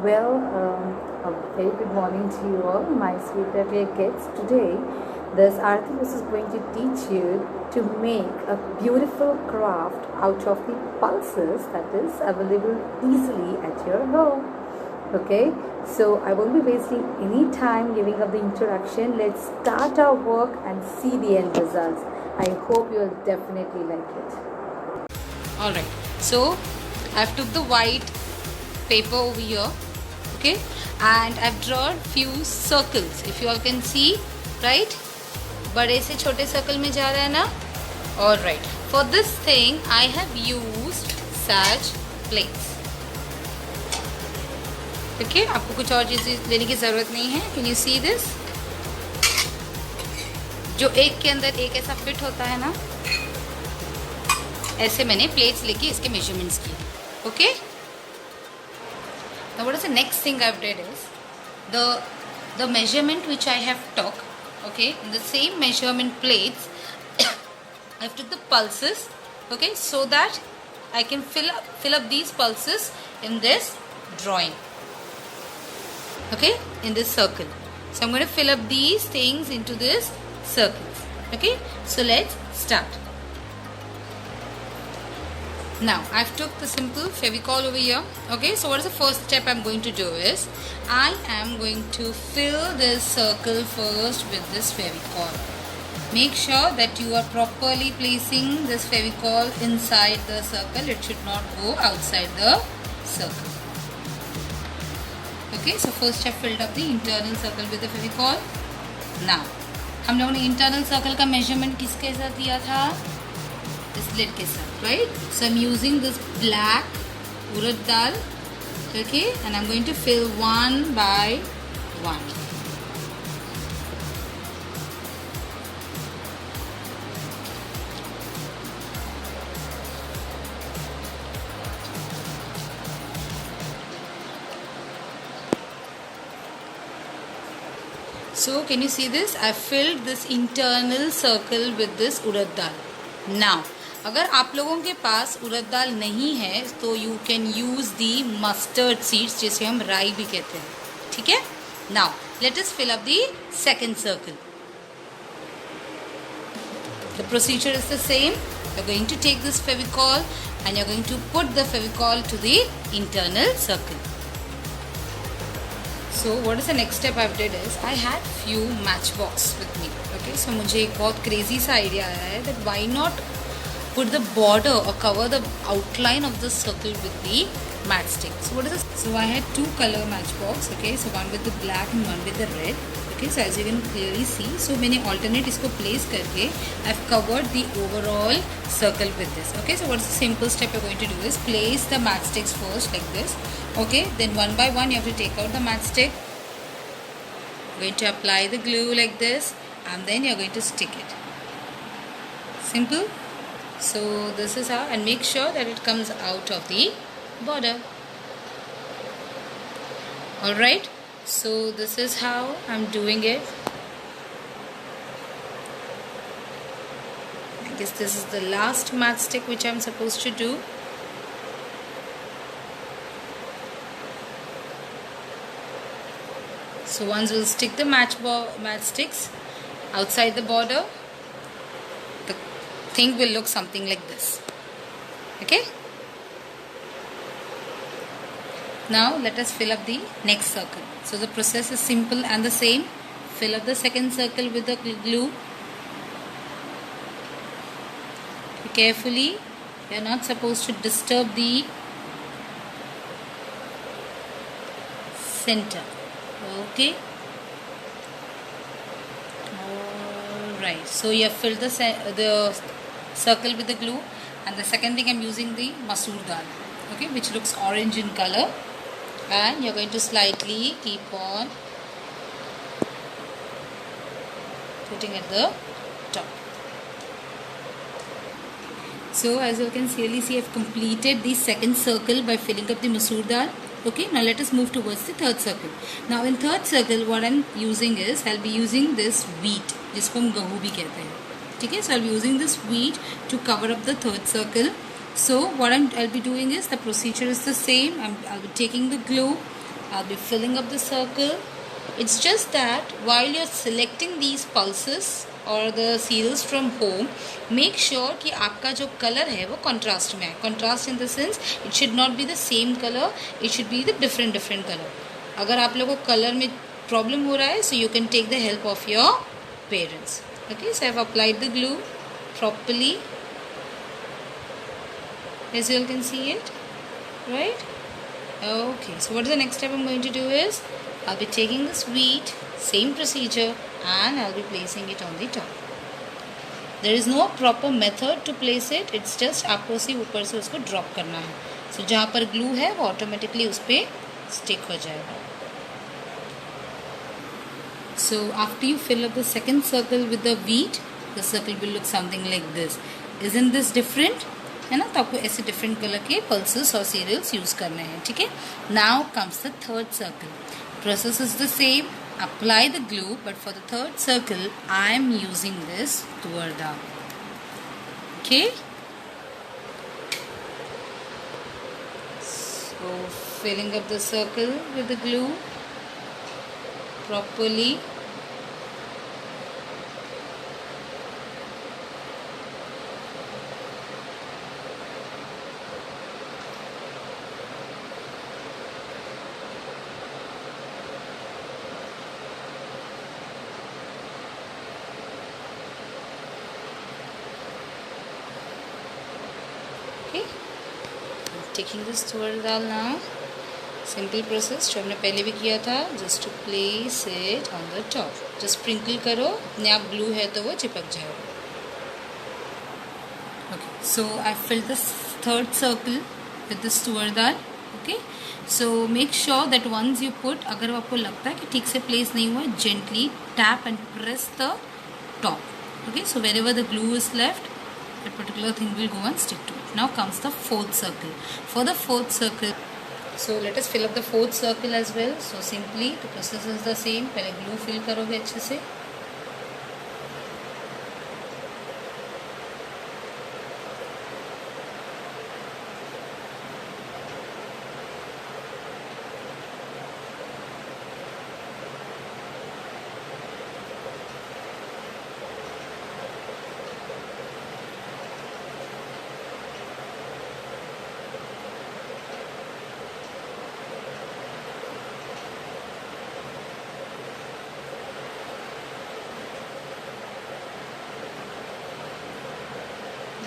Well, a very good morning to you all, my sweet dear kids. Today, this Artemis is going to teach you to make a beautiful craft out of the pulses that is available easily at your home. Okay, so I won't be wasting any time giving up the introduction. Let's start our work and see the end results. I hope you'll definitely like it. Alright, so I've took the white paper over here, okay, and I've drawn few circles. If you all can see, right? बड़े से छोटे circle में जा रहा है ना? Alright, for this thing I have used such plates. Okay, आपको कुछ और चीज़ लेने की ज़रूरत नहीं है. Can you see this? जो एक के अंदर एक ऐसा फिट होता है ना, ऐसे मैंने प्लेट्स लेके इसके मेजरमेंट्स किए. Okay, now what is the next thing I've did is the measurement which I have took, okay, in the same measurement plates I've took the pulses, okay, so that I can fill up these pulses in this drawing, okay, in this circle. So I'm going to fill up these things into this circles. Okay, so let's start. Now I've took the simple Fevicol over here. Okay, so what is the first step I'm going to do is I am going to fill this circle first with this Fevicol. Make sure that you are properly placing this Fevicol inside the circle. It should not go outside the circle. Okay, so first I've filled up the internal circle with the Fevicol. Now हम लोगों ने internal circle का measurement किसके साथ दिया था? Slit के साथ, right? So I am using this black urad dal, okay, and I am going to fill one by one. So can you see this? I filled this internal circle with this urad dal. Now, अगर आप लोगों के पास उड़द दाल नहीं है तो you can use the mustard seeds, जिसे हम राई भी कहते हैं. ठीक है? Now, let us fill up the second circle. The procedure is the same. You're going to take this Fevicol and you're going to put the Fevicol to the internal circle. So what is the next step I've did is I had few matchbox with me. Okay, so मुझे एक बहुत crazy सा idea आया है that why not put the border or cover the outline of the circle with the matchstick. So what is this? So I had two color matchbox. Okay, so one with the black and one with the red. Okay, so as you can clearly see, so मैंने alternate इसको place करके I've covered the overall circle with this. Okay, so what's the simple step you're going to do is place the matchsticks first like this. Okay, then one by one you have to take out the matchstick. You're going to apply the glue like this and then you're going to stick it. Simple. So this is how, and make sure that it comes out of the border. Alright, so this is how I'm doing it. I guess this is the last matchstick which I'm supposed to do. So once we'll stick the matchsticks outside the border, the thing will look something like this. Okay? Now let us fill up the next circle. So the process is simple and the same. Fill up the second circle with the glue. Carefully, you are not supposed to disturb the center. Okay. Alright, so you have filled the circle with the glue, and the second thing I'm using the masoor dal, okay, which looks orange in color, and you're going to slightly keep on putting at the top. So as you can clearly see, I've completed the second circle by filling up the masoor dal. Okay, now let us move towards the third circle. Now in third circle, what I'm using is, I'll be using this wheat, जिसको हम गेहूं भी कहते हैं. ठीक है, so I'll be using this wheat to cover up the third circle. So what I'll be doing is, the procedure is the same. I'll be taking the glue I'll be filling up the circle. It's just that while you're selecting these pulses or the cereals from home, make sure कि आपका जो color है वो contrast में है. Contrast in the sense it should not be the same color, it should be the different color. अगर आप लोगों को color में problem हो रहा है, so you can take the help of your parents. Okay, so I've applied the glue properly, as you all can see it, right? Okay, so what is the next step I'm going to do is I'll be taking this wheat, same procedure, and I'll be placing it on the top. There is no proper method to place it, it's just आपको सिर्फ ऊपर से उसको drop करना है. So जहाँ पर glue है वो automatically उस पे stick हो जाएगा. So after you fill up the second circle with the wheat, the circle will look something like this. Isn't this different? है ना, तो आपको ऐसे डिफरेंट कलर के पल्सेस और सीरियल्स यूज करने हैं. ठीक है. Now comes the third circle. Process is the same. Apply the glue, but for the third circle I am using this tuar dal. Okay, so filling up the circle with the glue properly. Okay, I'm taking this tuar dal now. Simple process जो हमने पहले भी किया था. Just to place it on the top. Just sprinkle करो, अपने आप glue है तो वो चिपक जाएगा. Okay, so I fill this third circle with this tuar dal. Okay, so make sure that once you put, अगर आपको लगता है कि ठीक से प्लेस नहीं हुआ, gently tap and press the top. Okay, so wherever the glue is left, that particular thing will go and stick to it. Now comes the fourth circle. For the fourth circle, so let us fill up the fourth circle as well. So simply the process is the same. पहले glue fill करोगे अच्छे से.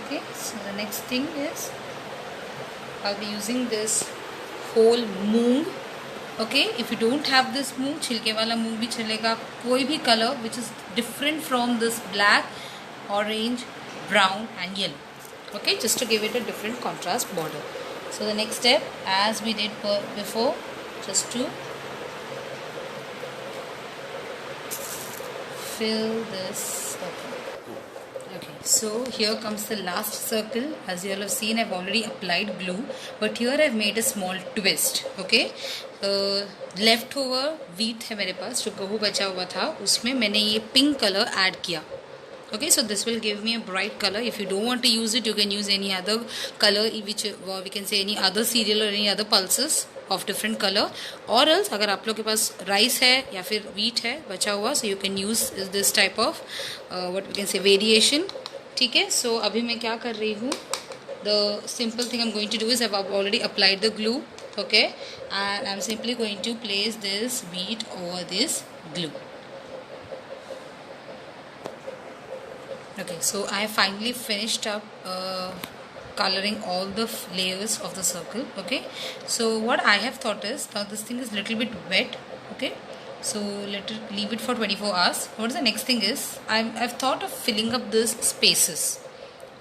Okay, so the next thing is I'll be using this whole moong. Okay, if you don't have this moong, छिलके वाला moong भी चलेगा. कोई भी color which is different from this black, orange, brown and yellow. Okay, just to give it a different contrast border. So the next step, as we did before, just to fill this circle. Okay, so here comes the last circle. As you all have seen, I've already applied glue, but here I've made a small twist. Okay, leftover wheat है मेरे पास, जो गेहूँ बचा हुआ था, उसमें मैंने ये pink color add किया. Okay, so this will give me a bright color. If you don't want to use it, you can use any other color, which we can say any other cereal or any other pulses of different color. Or else अगर आप लोग के पास rice है या फिर wheat है बचा हुआ, so you can use this type of what we can say variation. ठीक है. So अभी मैं क्या कर रही हूँ, the simple thing I'm going to do is I've already applied the glue. Okay, and I'm simply going to place this wheat over this glue. Okay, so I finally finished up coloring all the layers of the circle. Okay, so what I have thought is, now this thing is little bit wet. Okay, so let it leave it for 24 hours. What is the next thing is, I've thought of filling up these spaces.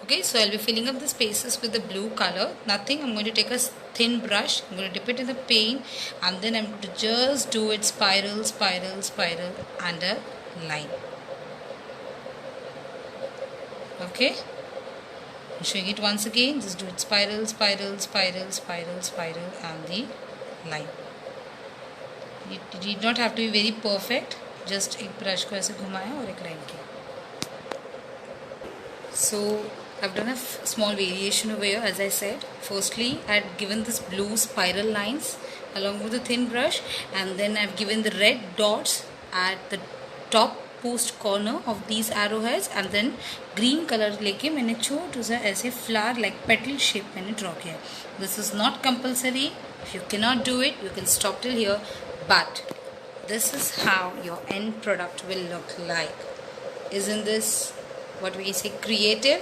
Okay, so I'll be filling up the spaces with the blue color. Nothing, I'm going to take a thin brush, I'm going to dip it in the paint, and then I'm going to just do it spiral, spiral, spiral and a line. Okay, I'm showing it once again. Just do it spiral, spiral, spiral, spiral, spiral and the line. You did not have to be very perfect. Just एक brush को ऐसे घुमाया और एक line किया. So I've done a small variation over here. As I said, firstly I had given this blue spiral lines along with the thin brush, and then I've given the red dots at the top post corner of these arrowheads, and then green color लेके मैंने छोटा सा ऐसे flower like petal shape मैंने draw किया. This is not compulsory. If you cannot do it, you can stop till here. But this is how your end product will look like. Isn't this what we say creative?